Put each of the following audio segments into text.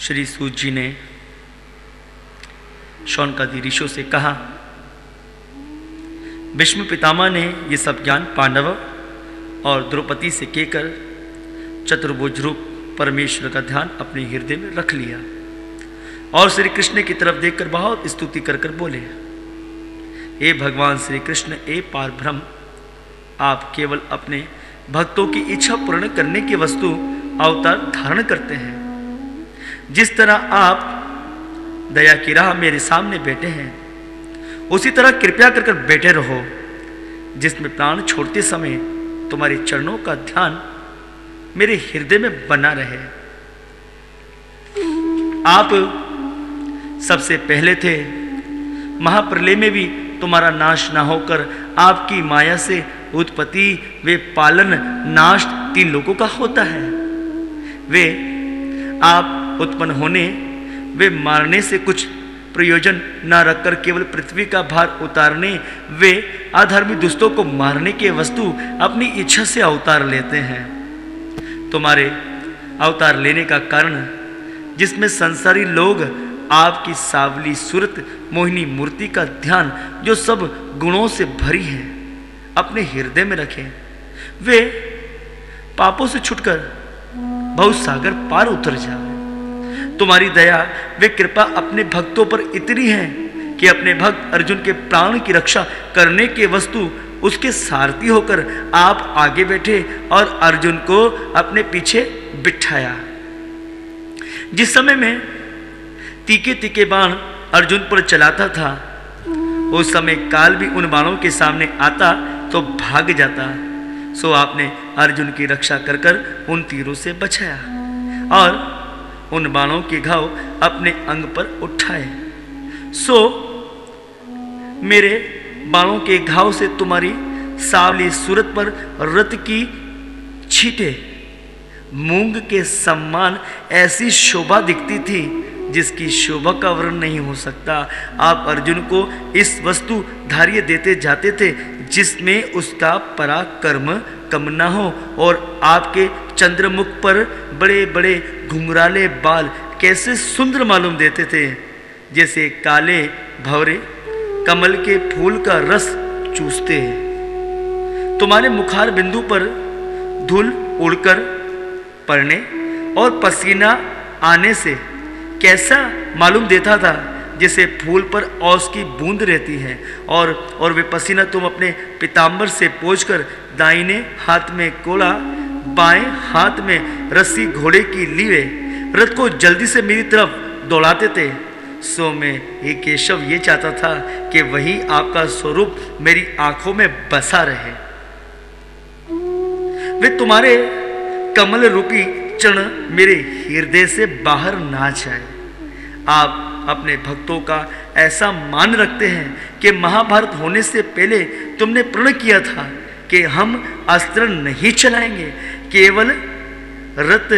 श्री सूत जी ने शौनकादि ऋषियों से कहा, भीष्म पितामह ने ये सब ज्ञान पांडव और द्रौपदी से कहकर चतुर्भुज रूप परमेश्वर का ध्यान अपने हृदय में रख लिया और श्री कृष्ण की तरफ देखकर बहुत स्तुति कर कर बोले, हे भगवान श्री कृष्ण, हे पार ब्रह्म, आप केवल अपने भक्तों की इच्छा पूर्ण करने की वस्तु अवतार धारण करते हैं। जिस तरह आप दया की राह मेरे सामने बैठे हैं, उसी तरह कृपया कर कर बैठे रहो, जिसमें प्राण छोड़ते समय तुम्हारे चरणों का ध्यान मेरे हृदय में बना रहे। आप सबसे पहले थे, महाप्रलय में भी तुम्हारा नाश ना होकर आपकी माया से उत्पत्ति वे पालन नाश तीन लोगों का होता है। वे आप उत्पन्न होने वे मारने से कुछ प्रयोजन न रखकर केवल पृथ्वी का भार उतारने वे अधर्मी दुष्टों को मारने के वस्तु अपनी इच्छा से अवतार लेते हैं। तुम्हारे अवतार लेने का कारण, जिसमें संसारी लोग आपकी सावली सूरत मोहिनी मूर्ति का ध्यान जो सब गुणों से भरी है अपने हृदय में रखें, वे पापों से छुटकर बहुत सागर पार उतर जाए। तुम्हारी दया वे कृपा अपने भक्तों पर इतनी है कि अपने भक्त अर्जुन के प्राण की रक्षा करने के वस्तु उसके सारथी होकर आप आगे बैठे और अर्जुन को अपने पीछे बिठाया। जिस समय में तीखे तीखे बाण अर्जुन पर चलाता था, उस समय काल भी उन बाणों के सामने आता तो भाग जाता। सो आपने अर्जुन की रक्षा कर कर उन तीरों से बचाया और उन बाणों के घाव अपने अंग पर उठाए। सो मेरे बाणों के घाव से तुम्हारी सावली सूरत पर रत की छींटे मूंग के सम्मान ऐसी शोभा दिखती थी जिसकी शोभा का वर्णन नहीं हो सकता। आप अर्जुन को इस वस्तु धार्य देते जाते थे जिसमें उसका पराक्रम कम न हो, और आपके चंद्रमुख पर बड़े बड़े घुंघराले बाल कैसे सुंदर मालूम देते थे, जैसे काले भंवरे कमल के फूल का रस चूसते हैं। तुम्हारे मुखार बिंदु पर धूल उड़कर पड़ने और पसीना आने से कैसा मालूम देता था, जैसे फूल पर औस की बूंद रहती है, और वे पसीना तुम अपने पीताम्बर से पोंछकर दाहिने हाथ में कोड़ा, बाएं हाथ में रस्सी घोड़े की लीवे रथ को जल्दी से मेरी तरफ दौड़ाते थे। सो मैं ये केशव ये चाहता था कि वही आपका स्वरूप मेरी आंखों में बसा रहे। वे तुम्हारे कमल रूपी चरण मेरे हृदय से बाहर ना जाए। आप अपने भक्तों का ऐसा मान रखते हैं कि महाभारत होने से पहले तुमने प्रण किया था कि हम अस्त्र नहीं चलाएंगे, केवल रथ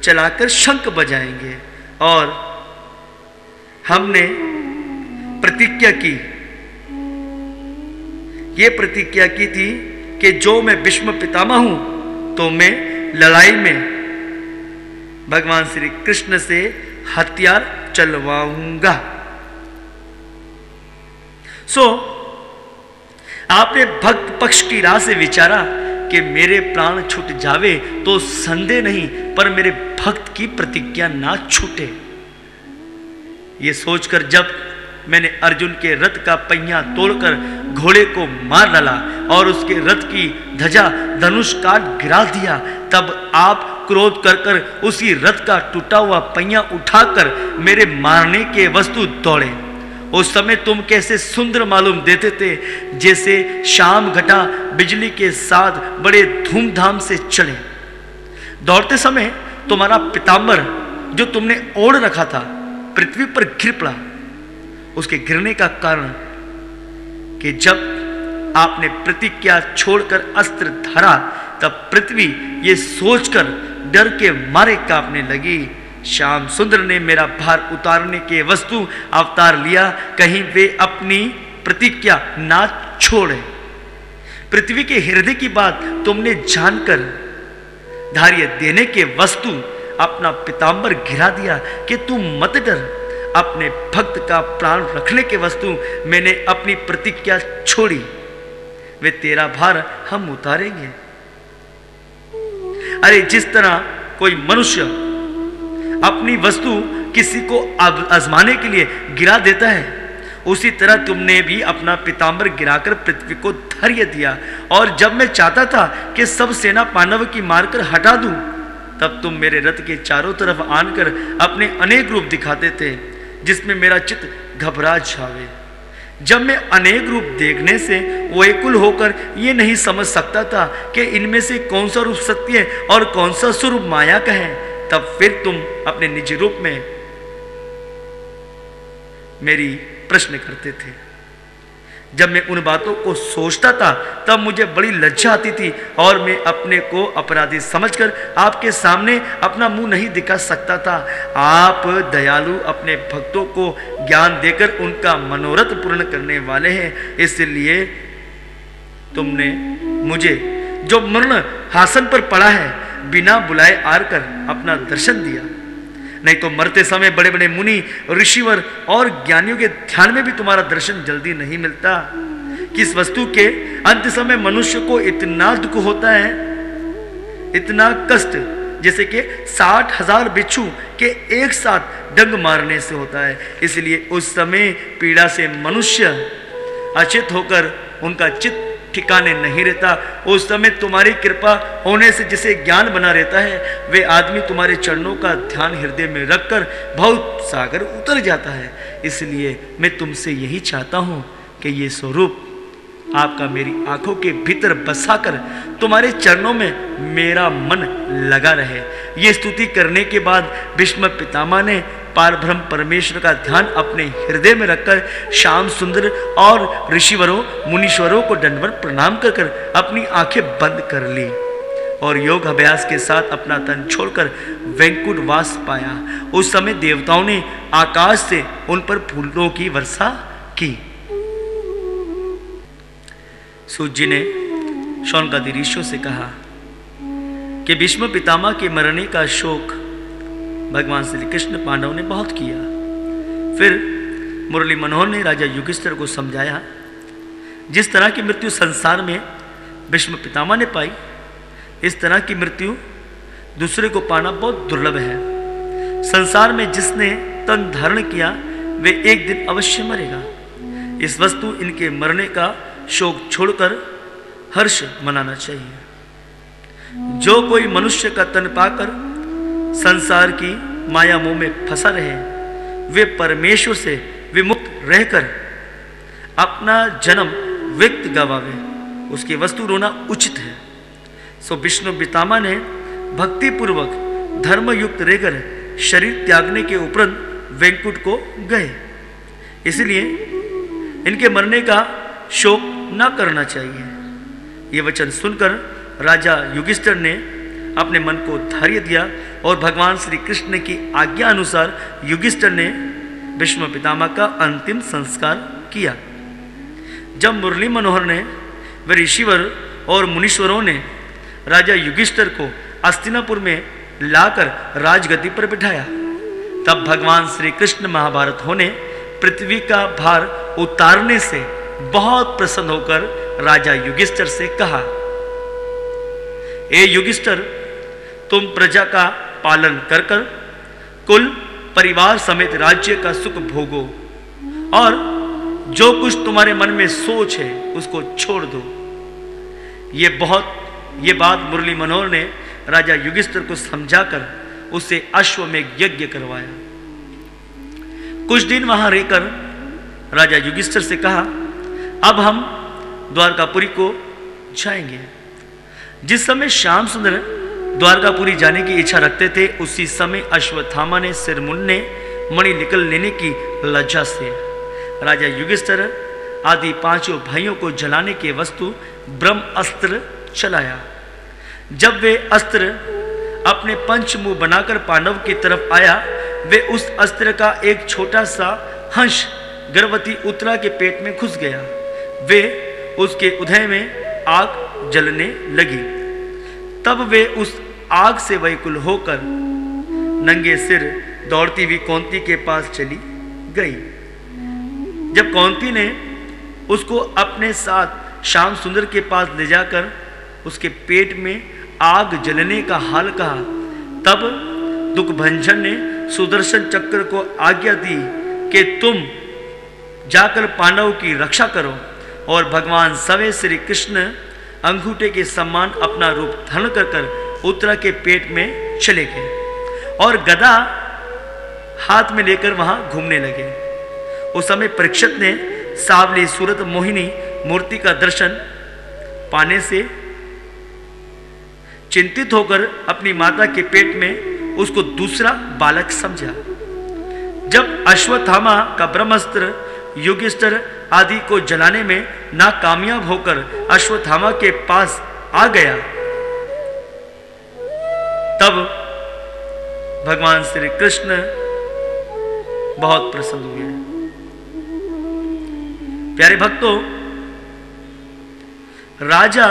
चलाकर शंख बजाएंगे। और हमने प्रतिज्ञा की, ये प्रतिज्ञा की थी कि जो मैं भीष्म पितामह हूं तो मैं लड़ाई में भगवान श्री कृष्ण से हथियार चलवाऊंगा। सो आपने भक्त पक्ष की राह से विचारा कि मेरे प्राण छूट जावे तो संदेह नहीं, पर मेरे भक्त की प्रतिज्ञा ना छूटे। ये सोचकर जब मैंने अर्जुन के रथ का पहिया तोड़कर घोड़े को मार डाला और उसके रथ की ध्वजा धनुष काट गिरा दिया, तब आप क्रोध कर कर उसी रथ का टूटा हुआ पहिया उठाकर मेरे मारने के वस्तु दौड़े। उस समय तुम कैसे सुंदर मालूम देते थे, जैसे शाम घटा बिजली के साथ बड़े धूमधाम से चले। दौड़ते समय तुम्हारा पीताम्बर जो तुमने ओढ़ रखा था पृथ्वी पर गिर पड़ा। उसके गिरने का कारण कि जब आपने प्रतिज्ञा छोड़कर अस्त्र धरा, तब पृथ्वी ये सोचकर डर के मारे कांपने लगी, श्याम सुंदर ने मेरा भार उतारने के वस्तु अवतार लिया, कहीं वे अपनी प्रतिज्ञा ना छोड़े। पृथ्वी के हृदय की बात तुमने जानकर धार्य देने के वस्तु अपना पीताम्बर घिरा दिया कि तू मत डर, अपने भक्त का प्राण रखने के वस्तु मैंने अपनी प्रतिज्ञा छोड़ी, वे तेरा भार हम उतारेंगे। अरे जिस तरह कोई मनुष्य अपनी वस्तु किसी को आजमाने के लिए गिरा देता है, उसी तरह तुमने भी अपना पीताम्बर गिराकर पृथ्वी को धैर्य दिया। और जब मैं चाहता था कि सब सेना पांडव की मारकर हटा दूं, तब तुम मेरे रथ के चारों तरफ आनकर अपने अनेक रूप दिखाते थे, जिसमें मेरा चित्त घबरा जावे। जब मैं अनेक रूप देखने से व्याकुल होकर ये नहीं समझ सकता था कि इनमें से कौन सा रूप सत्य है और कौन सा स्वरूप माया का है, तब फिर तुम अपने निज रूप में मेरी प्रश्न करते थे। जब मैं उन बातों को सोचता था तब मुझे बड़ी लज्जा आती थी और मैं अपने को अपराधी समझकर आपके सामने अपना मुंह नहीं दिखा सकता था। आप दयालु अपने भक्तों को ज्ञान देकर उनका मनोरथ पूर्ण करने वाले हैं, इसलिए तुमने मुझे जो मरण हासन पर पड़ा है बिना बुलाए आकर अपना दर्शन दिया। नहीं तो मरते समय बड़े बड़े मुनि, ऋषिवर और ज्ञानियों के ध्यान में भी तुम्हारा दर्शन जल्दी नहीं मिलता। किस वस्तु के अंत समय मनुष्य को इतना दुख होता है, इतना कष्ट, जैसे कि 60,000 बिच्छू के एक साथ डंग मारने से होता है। इसलिए उस समय पीड़ा से मनुष्य अचेत होकर उनका चित्त ठिकाने नहीं रहता। उस समय तुम्हारी कृपा होने से जिसे ज्ञान बना रहता है, वे आदमी तुम्हारे चरणों का ध्यान हृदय में रखकर बहुत सागर उतर जाता है। इसलिए मैं तुमसे यही चाहता हूं कि ये स्वरूप आपका मेरी आंखों के भीतर बसाकर तुम्हारे चरणों में मेरा मन लगा रहे। ये स्तुति करने के बाद भीष्म पितामह ने पारब्रह्म परमेश्वर का ध्यान अपने हृदय में रखकर श्याम सुंदर और ऋषिवरों मुनीश्वरों को दंडवत प्रणाम कर अपनी आंखें बंद कर ली और योग अभ्यास के साथ अपना तन छोड़कर वैकुंठ वास पाया। उस समय देवताओं ने आकाश से उन पर फूलों की वर्षा की। सूत जी ने शौनकादि ऋषियों से कहा कि भीष्म पितामह के मरने का शोक भगवान श्री कृष्ण पांडव ने बहुत किया। फिर मुरली मनोहर ने राजा युधिष्ठिर को समझाया, जिस तरह की मृत्यु संसार में भीष्म पितामह ने पाई, इस तरह की मृत्यु दूसरे को पाना बहुत दुर्लभ है। संसार में जिसने तन धारण किया वे एक दिन अवश्य मरेगा। इस वस्तु इनके मरने का शोक छोड़कर हर्ष मनाना चाहिए। जो कोई मनुष्य का तन पाकर संसार की माया मोह में फंसा रहे, वे परमेश्वर से विमुक्त रहकर अपना जन्म व्यक्त गवावे, उसकी वस्तु रोना उचित है। सो विष्णु पितामह ने भक्ति पूर्वक धर्म युक्त रहकर शरीर त्यागने के उपरांत वैकुंठ को गए। इसलिए इनके मरने का शोक न करना चाहिए। ये वचन सुनकर राजा युधिष्ठिर ने अपने मन को धैर्य दिया और भगवान श्री कृष्ण की आज्ञा अनुसार युधिष्ठिर ने भीष्म पितामह का अंतिम संस्कार किया। जब मुरली मनोहर ने व ऋषिवर और मुनीश्वरों ने राजा युधिष्ठिर को हस्तिनापुर में लाकर राजगद्दी पर बिठाया, तब भगवान श्री कृष्ण महाभारत होने पृथ्वी का भार उतारने से बहुत प्रसन्न होकर राजा युधिष्ठिर से कहा, ए युधिष्ठिर, तुम प्रजा का पालन कर कर कुल परिवार समेत राज्य का सुख भोगो और जो कुछ तुम्हारे मन में सोच है उसको छोड़ दो। ये बात मुरली मनोहर ने राजा युधिष्ठिर को समझाकर उससे अश्वमेध यज्ञ करवाया। कुछ दिन वहां रहकर राजा युधिष्ठिर से कहा, अब हम द्वारकापुरी को जाएंगे। जिस समय श्याम सुंदर द्वारकापुरी जाने की इच्छा रखते थे, उसी समय अश्वत्थामा ने सिर मुंडने मणि निकल लेने की लज्जा से राजा युधिष्ठिर आदि पांचों भाइयों को जलाने के वस्तु ब्रह्म अस्त्र चलाया। जब वे अस्त्र अपने पंच मुंह बनाकर पांडव की तरफ आया, वे उस अस्त्र का एक छोटा सा हंस गर्भवती उत्तरा के पेट में घुस गया। वे उसके उदय में आग जलने लगी। तब वे उस आग से व्याकुल होकर नंगे सिर दौड़ती हुई कौंती के पास चली गई। जब कौंती ने उसको अपने साथ श्याम सुंदर के पास ले जाकर उसके पेट में आग जलने का हाल कहा, तब दुखभंजन ने सुदर्शन चक्र को आज्ञा दी कि तुम जाकर पांडवों की रक्षा करो। और भगवान सवे श्री कृष्ण अंगूठे के समान अपना रूप धारण कर उत्तरा के पेट में चले गए और गदा हाथ में लेकर वहां घूमने लगे। उस समय परीक्षित ने सावली सूरत मोहिनी मूर्ति का दर्शन पाने से चिंतित होकर अपनी माता के पेट में उसको दूसरा बालक समझा। जब अश्वत्थामा का ब्रह्मास्त्र युधिष्ठिर आदि को जलाने में नाकामयाब होकर अश्वत्थामा के पास आ गया, तब भगवान श्री कृष्ण बहुत प्रसन्न हुए। प्यारे भक्तों, राजा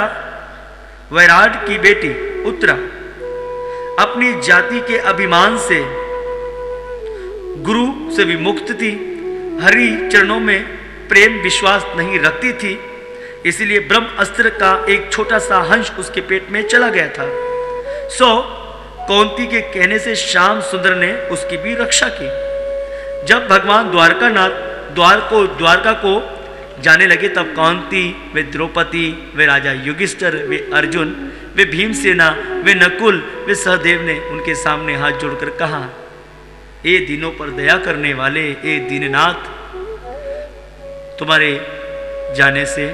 वैराट की बेटी उत्तरा अपनी जाति के अभिमान से गुरु से विमुक्त थी, हरि चरणों में प्रेम विश्वास नहीं रखती थी, इसलिए ब्रह्म अस्त्र का एक छोटा सा अंश उसके पेट में चला गया था। सो कौंती के कहने से श्याम सुंदर ने उसकी भी रक्षा की। जब भगवान द्वारका को जाने लगे, तब कौंती, वे द्रौपदी, वे राजा युधिष्ठिर, वे अर्जुन, वे भीमसेना, वे नकुल, वे सहदेव ने उनके सामने हाथ जोड़कर कहा, ए दीनों पर दया करने वाले, ए दीननाथ, तुम्हारे जाने से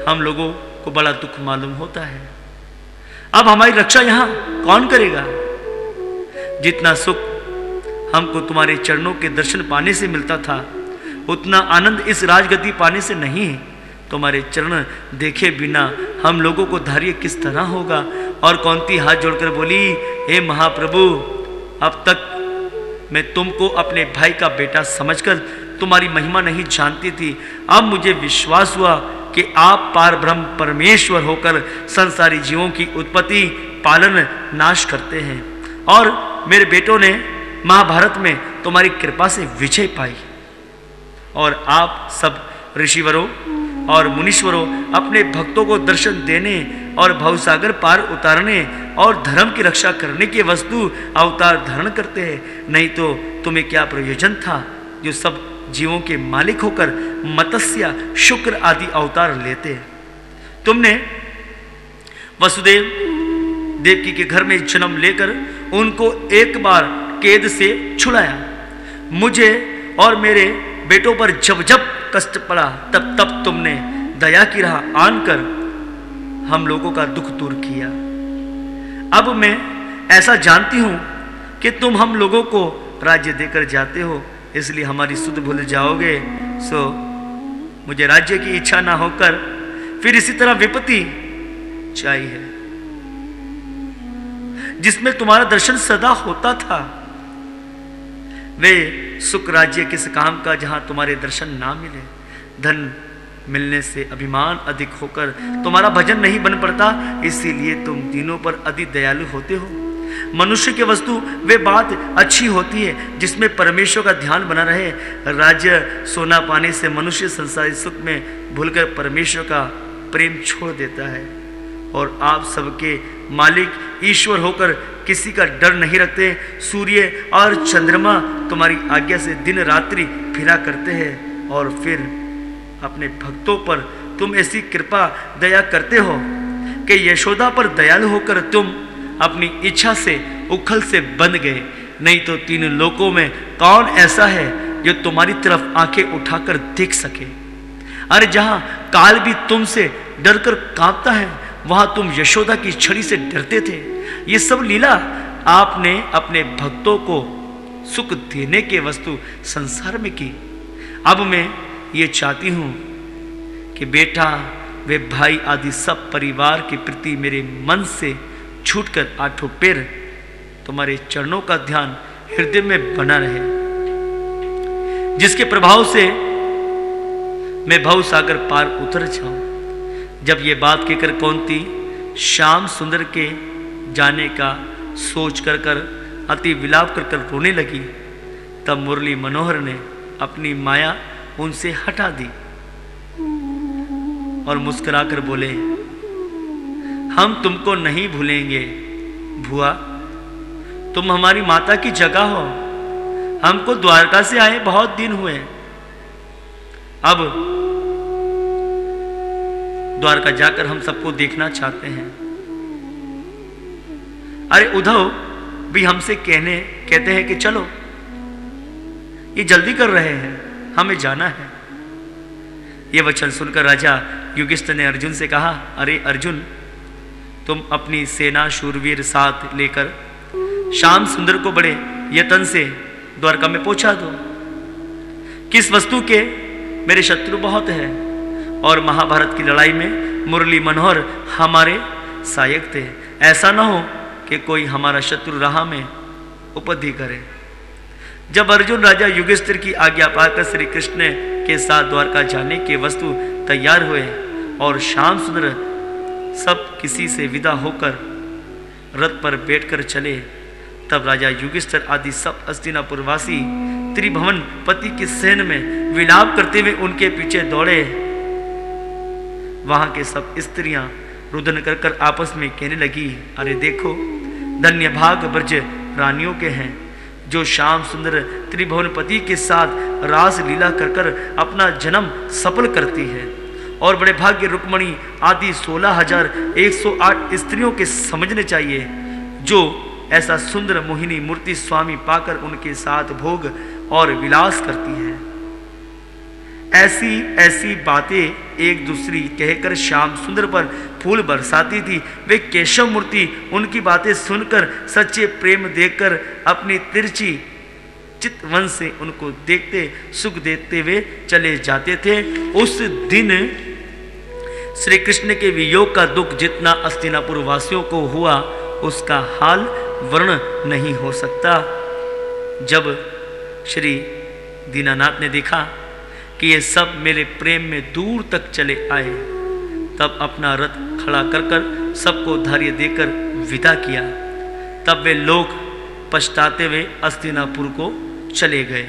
हम लोगों को बड़ा दुख मालूम होता है। अब हमारी रक्षा यहां कौन करेगा? जितना सुख हमको तुम्हारे चरणों के दर्शन पाने से मिलता था, उतना आनंद इस राजगद्दी पाने से नहीं है। तुम्हारे चरण देखे बिना हम लोगों को धैर्य किस तरह होगा? और कौंती हाथ जोड़कर बोली, हे महाप्रभु, अब तक मैं तुमको अपने भाई का बेटा समझकर तुम्हारी महिमा नहीं जानती थी। अब मुझे विश्वास हुआ कि आप पार ब्रह्म परमेश्वर होकर संसारी जीवों की उत्पत्ति, पालन, नाश करते हैं और मेरे बेटों ने महाभारत में तुम्हारी कृपा से विजय पाई और आप सब ऋषिवरों और मुनीश्वरों अपने भक्तों को दर्शन देने और भवसागर पार उतारने और धर्म की रक्षा करने के वस्तु अवतार धारण करते हैं। नहीं तो तुम्हें क्या प्रयोजन था जो सब जीवों के मालिक होकर मत्स्य, शुक्र आदि अवतार लेते हैं? तुमने वसुदेव देवकी के घर में जन्म लेकर उनको एक बार कैद से छुड़ाया। मुझे और मेरे बेटों पर जब जब कष्ट पड़ा, तब तब तुमने दया की राह आनकर हम लोगों का दुख दूर किया। अब मैं ऐसा जानती हूं कि तुम हम लोगों को राज्य देकर जाते हो, इसलिए हमारी सुध भूल जाओगे। सो मुझे राज्य की इच्छा ना होकर फिर इसी तरह विपत्ति चाहिए, जिसमें तुम्हारा दर्शन सदा होता था। वे सुख राज्य किस काम का जहां तुम्हारे दर्शन ना मिले? धन मिलने से अभिमान अधिक होकर तुम्हारा भजन नहीं बन पड़ता, इसीलिए तुम तीनों पर अति दयालु होते हो। मनुष्य की वस्तु वे बात अच्छी होती है जिसमें परमेश्वर का ध्यान बना रहे। राज्य सोना पाने से मनुष्य संसारी सुख में भूलकर परमेश्वर का प्रेम छोड़ देता है और आप सबके मालिक ईश्वर होकर किसी का डर नहीं रखते। सूर्य और चंद्रमा तुम्हारी आज्ञा से दिन रात्रि फिरा करते हैं और फिर अपने भक्तों पर तुम ऐसी कृपा दया करते हो कि यशोदा पर दयालु होकर तुम अपनी इच्छा से उखल से बंध गए। नहीं तो तीन लोकों में कौन ऐसा है जो तुम्हारी तरफ आंखें उठाकर देख सके? अरे जहां काल भी तुमसे डरकर कांपता है, वहां तुम यशोदा की छड़ी से डरते थे। ये सब लीला आपने अपने भक्तों को सुख देने के वस्तु संसार में की। अब मैं ये चाहती हूं कि बेटा, वे भाई आदि सब परिवार के प्रति मेरे मन से छूटकर आठों पैर तुम्हारे चरणों का ध्यान हृदय में बना रहे, जिसके प्रभाव से मैं भव सागर पार उतर जाऊं। जब ये बात कहकर कौंती श्याम सुंदर के जाने का सोच कर अति विलाप कर रोने लगी। तब मुरली मनोहर ने अपनी माया उनसे हटा दी और मुस्कुराकर बोले, हम तुमको नहीं भूलेंगे भुआ, तुम हमारी माता की जगह हो। हमको द्वारका से आए बहुत दिन हुए, अब द्वारका जाकर हम सबको देखना चाहते हैं। अरे उद्धव भी हमसे कहते हैं कि चलो, ये जल्दी कर रहे हैं, हमें जाना है। ये वचन सुनकर राजा युधिष्ठिर ने अर्जुन से कहा, अरे अर्जुन, तुम अपनी सेना शूरवीर साथ लेकर श्याम सुंदर को बड़े यत्न से द्वारका में पहुंचा दो। किस वस्तु के? मेरे शत्रु बहुत है और महाभारत की लड़ाई में मुरली मनोहर हमारे सहायक थे। ऐसा ना हो कि कोई हमारा शत्रु राह में उपद्धि करे। जब अर्जुन राजा युधिष्ठिर की आज्ञा पाकर श्री कृष्ण के साथ द्वारका जाने के वस्तु तैयार हुए और श्याम सुंदर सब किसी से विदा होकर रथ पर बैठकर चले, तब राजा युधिष्ठिर आदि सब हस्तिनापुर वासी त्रिभुवन पति के सहन में विलाप करते हुए उनके पीछे दौड़े। वहां के सब स्त्रियां रुदन कर आपस में कहने लगी, अरे देखो, धन्य भाग ब्रज रानियों के हैं जो श्याम सुंदर त्रिभुवन पति के साथ रास लीला कर अपना जन्म सफल करती है, और बड़े भाग्य रुक्मणी आदि 16,108 स्त्रियों के समझने चाहिए जो ऐसा सुंदर मोहिनी मूर्ति स्वामी पाकर उनके साथ भोग और विलास करती है। ऐसी ऐसी बातें एक दूसरी कहकर श्याम सुंदर पर फूल बरसाती थी। वे केशव मूर्ति उनकी बातें सुनकर सच्चे प्रेम देखकर अपनी तिरछी चितवन से उनको देखते सुख देते हुए चले जाते थे। उस दिन श्री कृष्ण के वियोग का दुख जितना हस्तिनापुर वासियों को हुआ उसका हाल वर्णन नहीं हो सकता। जब श्री दीनानाथ ने देखा कि ये सब मेरे प्रेम में दूर तक चले आए, तब अपना रथ खड़ा कर सबको धैर्य देकर विदा किया। तब वे लोग पछताते हुए हस्तिनापुर को चले गए।